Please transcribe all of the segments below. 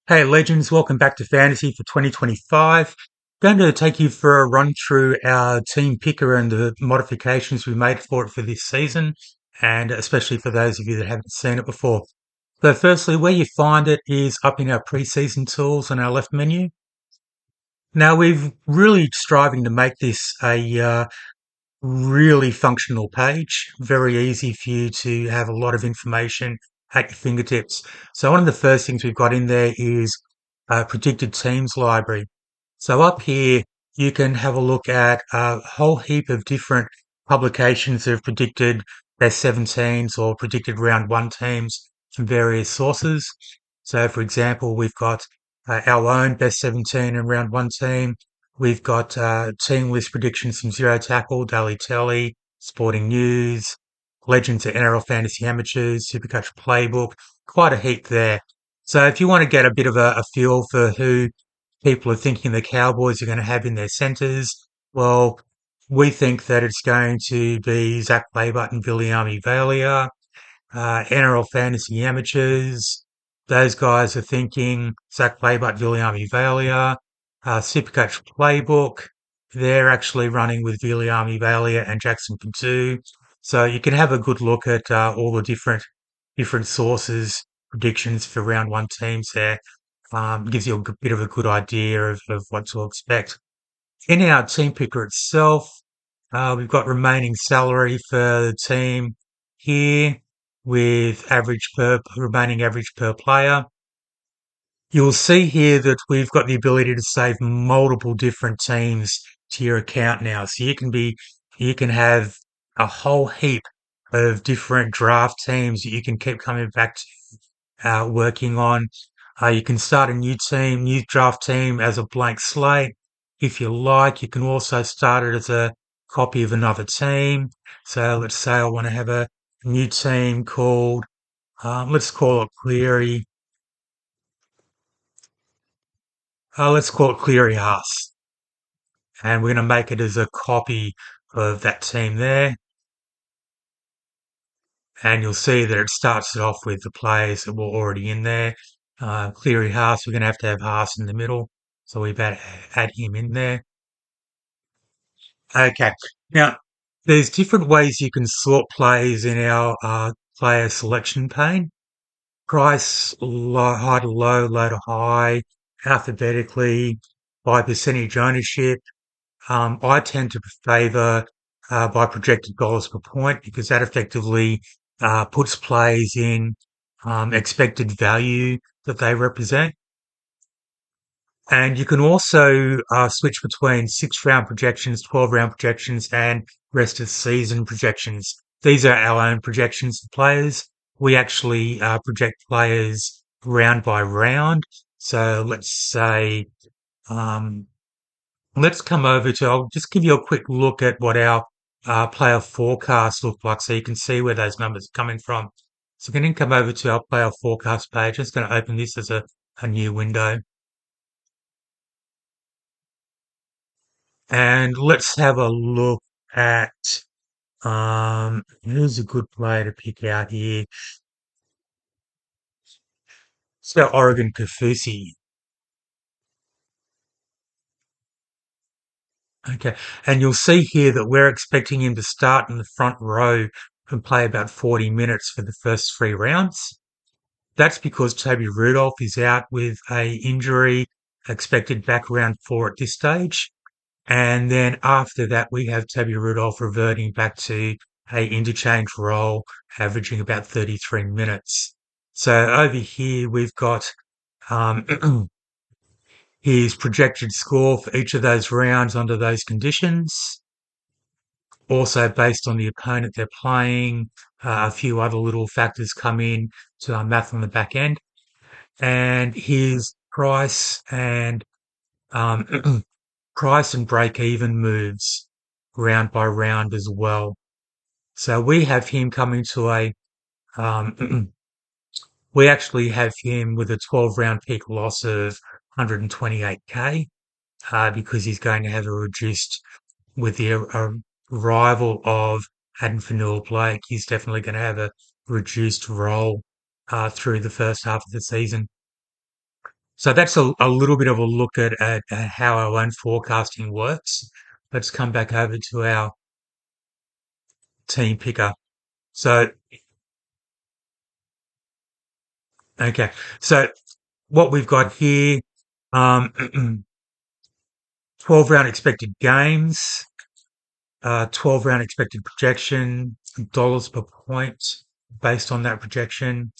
Hey legends, welcome back to Fantasy for 2025. Going to take you for a run through our team picker and the modifications we made for it for this season, and especially for those of you that haven't seen it before. So firstly, where you find it is up in our preseason tools on our left menu. Now we've really striving to make this a really functional page, very easy for you to have a lot of information at your fingertips. So one of the first things we've got in there is a predicted teams library. So up here, you can have a look at a whole heap of different publications that have predicted best 17s or predicted round one teams from various sources. So for example, we've got our own best 17 and round one team. We've got team list predictions from Zero Tackle, Daily Telly, Sporting News, Legends of NRL Fantasy Amateurs, Supercoach Playbook, quite a heap there. So if you want to get a bit of a feel for who people are thinking the Cowboys are going to have in their centres, well, we think that it's going to be Zach Laybutt and Viliami Valia, NRL Fantasy Amateurs. Those guys are thinking Zach Laybutt, Viliami Valia, Supercoach Playbook. They're actually running with Viliami Valia and Jackson Padu. So you can have a good look at all the different sources, predictions for round one teams there. Gives you a bit of a good idea of what to expect. In our team picker itself, we've got remaining salary for the team here with remaining average per player. You'll see here that we've got the ability to save multiple different teams to your account now. So you can have a whole heap of different draft teams that you can keep coming back to, working on. You can start a new draft team as a blank slate. If you like, you can also start it as a copy of another team. So let's say I want to have a new team called, let's call it Cleary. Let's call it Cleary Haas. And we're going to make it as a copy of that team there. And you'll see that it starts it off with the players that were already in there. Cleary Haas, we're going to have Haas in the middle. So we better add him in there. Okay. Now, there's different ways you can sort players in our player selection pane. Price, high to low to high, alphabetically, by percentage ownership. I tend to favour by projected dollars per point because that effectively puts players in expected value that they represent. And you can also switch between 6 round projections, 12 round projections, and rest of season projections. These are our own projections of players. We actually project players round by round. So let's say, um, let's come over to, I'll just give you a quick look at what our player forecast look like so you can see where those numbers are coming from. So we can then come over to our player forecast page. I'm just going to open this as a new window. And let's have a look at who's a good player to pick out here. Let's go Oregon Kafusi. Okay. And you'll see here that we're expecting him to start in the front row and play about 40 minutes for the first 3 rounds. That's because Toby Rudolph is out with a injury, expected back around 4 at this stage. And then after that, we have Toby Rudolph reverting back to a interchange role, averaging about 33 minutes. So over here, we've got um, his projected score for each of those rounds under those conditions. Also based on the opponent they're playing, a few other little factors come in to our math on the back end. And his um, price and break even moves round by round as well. So we have him coming to we actually have him with a 12 round peak loss of 128k, because he's going to have a reduced, with the arrival of Haddon Fanua Blake, he's definitely going to have a reduced role, through the first half of the season. So that's a little bit of a look at how our own forecasting works. Let's come back over to our team picker. So, okay. So what we've got here, 12 round expected games, 12 round expected projection, dollars per point based on that projection,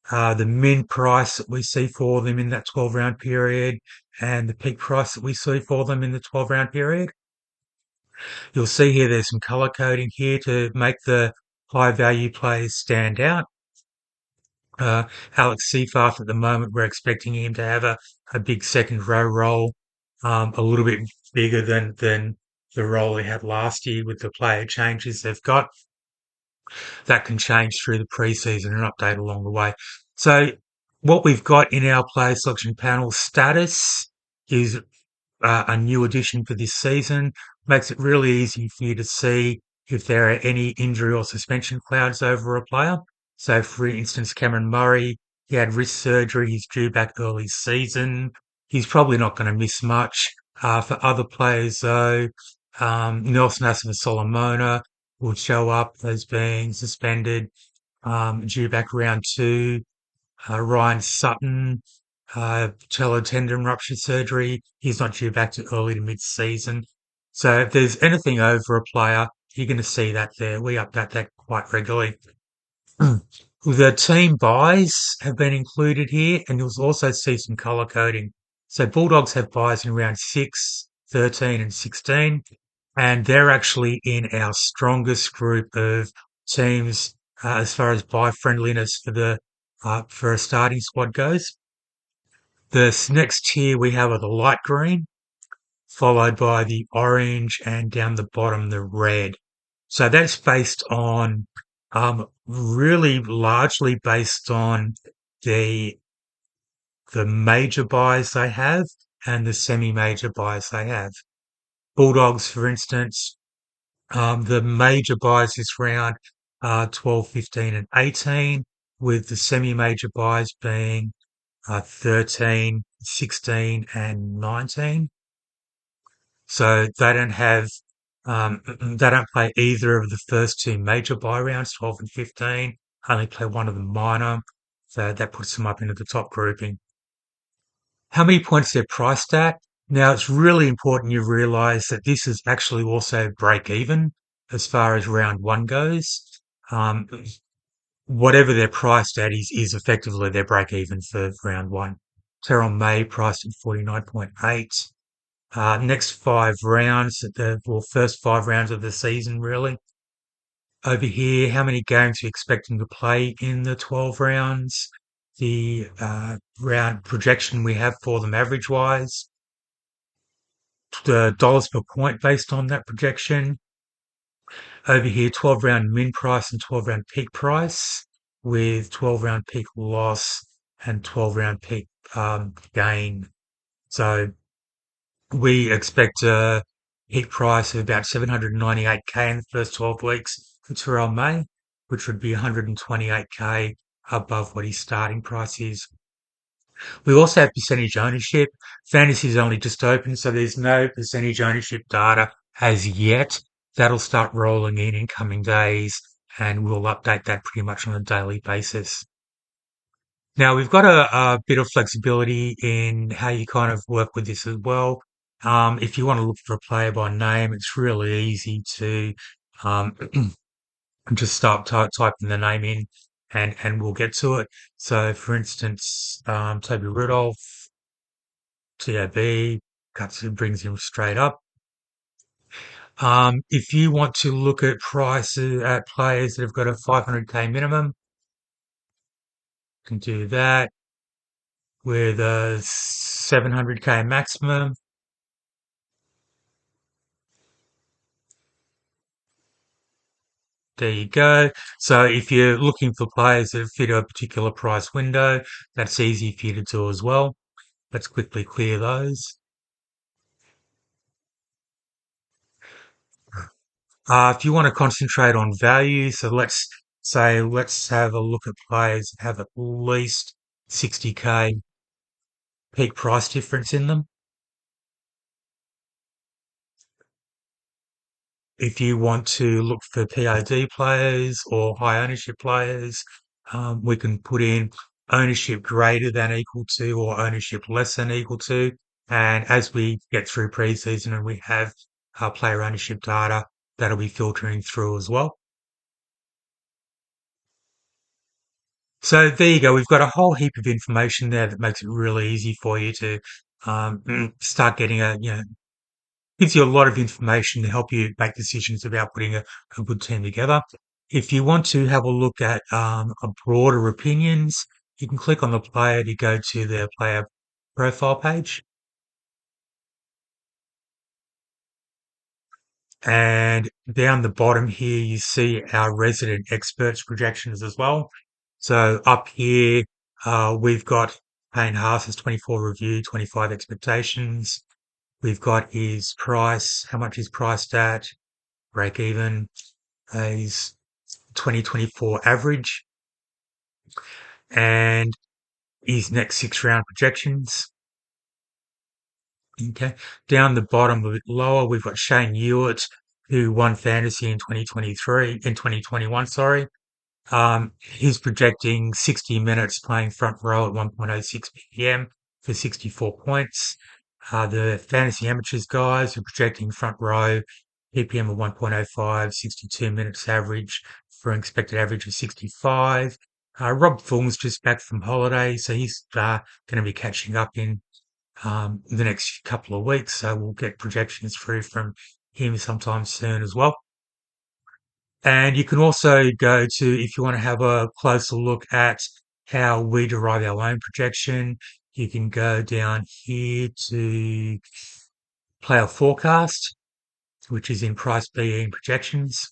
the min price that we see for them in that 12 round period, and the peak price that we see for them in the 12 round period. You'll see here there's some color coding here to make the high value plays stand out. Uh, Alex Seyfarth at the moment, we're expecting him to have a big second row role, a little bit bigger than the role he had last year with the player changes they've got. That can change through the preseason and update along the way. So what we've got in our player selection panel status is a new addition for this season. Makes it really easy for you to see if there are any injury or suspension clouds over a player. So, for instance, Cameron Murray, he had wrist surgery. He's due back early season. He's probably not going to miss much. For other players, though, Nelson Solomona will show up as being suspended, due back round two. Ryan Sutton, patellar tendon rupture surgery. He's not due back to early to mid-season. So if there's anything over a player, you're going to see that there. We update that quite regularly. The team buys have been included here, and you'll also see some color coding. So Bulldogs have buys in round 6, 13, and 16, and they're actually in our strongest group of teams as far as buy friendliness for a starting squad goes. The next tier we have are the light green, followed by the orange, and down the bottom, the red. So that's based on, really largely based on the the major buys they have and the semi-major buys they have. Bulldogs, for instance, the major buys this round are 12, 15, and 18, with the semi-major buys being 13, 16, and 19. So they don't have, they don't play either of the first two major buy rounds, 12 and 15, only play one of the minor. So that puts them up into the top grouping. How many points they're priced at? Now, it's really important you realize that this is actually also break even as far as round one goes. Um, Whatever they're priced at is effectively their break even for round one. Terrell May priced at 49.8. Next 5 rounds, first 5 rounds of the season, really. Over here, how many games are you expecting to play in the 12 rounds? The round projection we have for them average wise, the dollars per point based on that projection. Over here, 12 round min price and 12 round peak price, with 12 round peak loss and 12 round peak gain. So we expect a peak price of about 798K in the first 12 weeks for Terrell May, which would be 128K above what his starting price is. We also have percentage ownership. Fantasy is only just open, so there's no percentage ownership data as yet. That'll start rolling in coming days, and we'll update that pretty much on a daily basis. Now, we've got a bit of flexibility in how you kind of work with this as well. If you want to look for a player by name, it's really easy to um, just start typing the name in, and we'll get to it. So, for instance, Toby Rudolph, TAB, cuts it, brings him straight up. If you want to look at prices at players that have got a 500K minimum, you can do that with a 700K maximum. There you go. So if you're looking for players that fit a particular price window, that's easy for you to do as well. Let's quickly clear those. If you want to concentrate on value, so let's have a look at players that have at least 60K peak price difference in them. If you want to look for POD players or high ownership players, we can put in ownership greater than equal to or ownership less than equal to. And as we get through preseason and we have player ownership data, that'll be filtering through as well. So there you go. We've got a whole heap of information there that makes it really easy for you to start getting gives you a lot of information to help you make decisions about putting a good team together. If you want to have a look at a broader opinions, you can click on the player to go to their player profile page. And down the bottom here, you see our resident experts projections as well. So up here, we've got Payne Haas's 24 review, 25 expectations. We've got his price, how much he's priced at, break even, his 2024 average, and his next 6 round projections. Okay. Down the bottom, a bit lower, we've got Shane Hewitt, who won fantasy in 2021, sorry. He's projecting 60 minutes playing front row at 1.06 ppm for 64 points. The fantasy amateurs guys are projecting front row ppm of 1.05, 62 minutes average for an expected average of 65. Rob Fulmer's just back from holiday, so he's going to be catching up in the next couple of weeks. So we'll get projections through from him sometime soon as well. And you can also go to, if you want to have a closer look at how we derive our own projection, you can go down here to player forecast, which is in price BE and projections.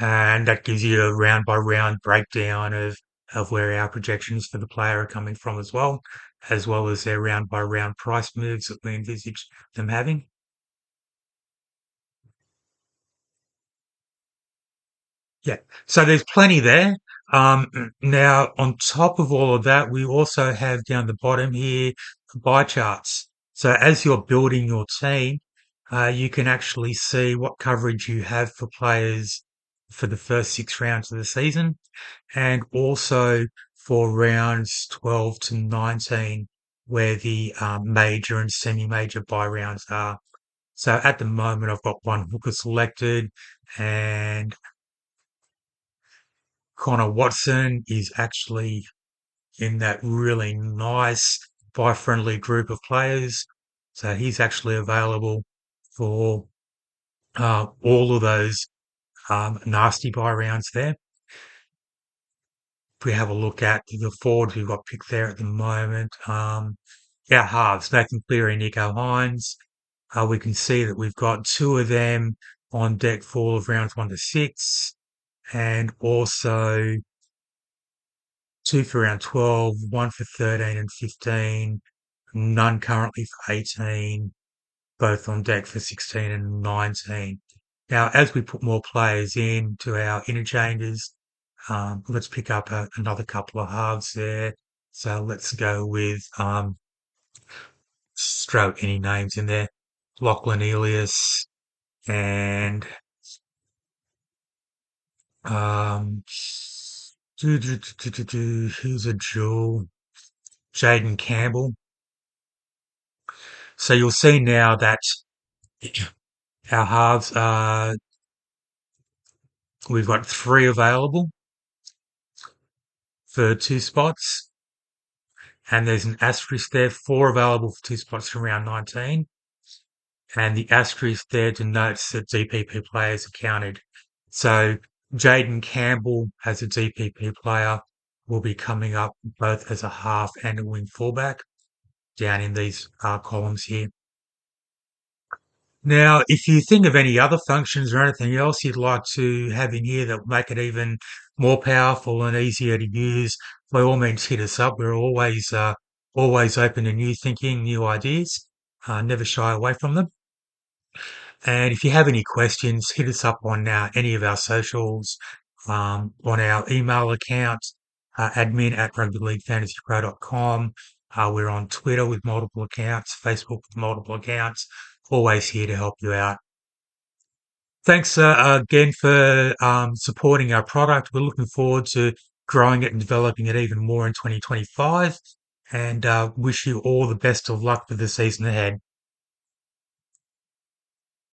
And that gives you a round by round breakdown of where our projections for the player are coming from as well as their round by round price moves that we envisage them having. Yeah. So there's plenty there. Now, on top of all of that, we also have down the bottom here bar charts. So as you're building your team, you can actually see what coverage you have for players for the first 6 rounds of the season, and also for rounds 12 to 19, where the major and semi-major buy rounds are. So at the moment, I've got one hooker selected, and Connor Watson is actually in that really nice buy-friendly group of players. So he's actually available for all of those nasty buy rounds there. If we have a look at the forwards we've got picked there at the moment, our halves, Nathan Cleary and Nico Hines, we can see that we've got two of them on deck for all of rounds 1 to 6, and also two for round 12, one for 13 and 15, none currently for 18, both on deck for 16 and 19. Now, as we put more players into our interchanges, let's pick up another couple of halves there. So let's go with, throw any names in there. Lachlan Elias and, um, who's a jewel? Jaden Campbell. So you'll see now that our halves are, we've got 3 available for 2 spots, and there's an asterisk there, 4 available for 2 spots from round 19, and the asterisk there denotes that DPP players are counted. So Jaden Campbell as a DPP player will be coming up both as a half and a wing fullback down in these columns here. Now, if you think of any other functions or anything else you'd like to have in here that would make it even more powerful and easier to use, by all means hit us up. We're always open to new thinking, new ideas. Never shy away from them. And if you have any questions, hit us up on any of our socials. on our email account, admin@rugbyleaguefantasypro.com. We're on Twitter with multiple accounts, Facebook with multiple accounts, always here to help you out. Thanks again for supporting our product. We're looking forward to growing it and developing it even more in 2025, and wish you all the best of luck for the season ahead.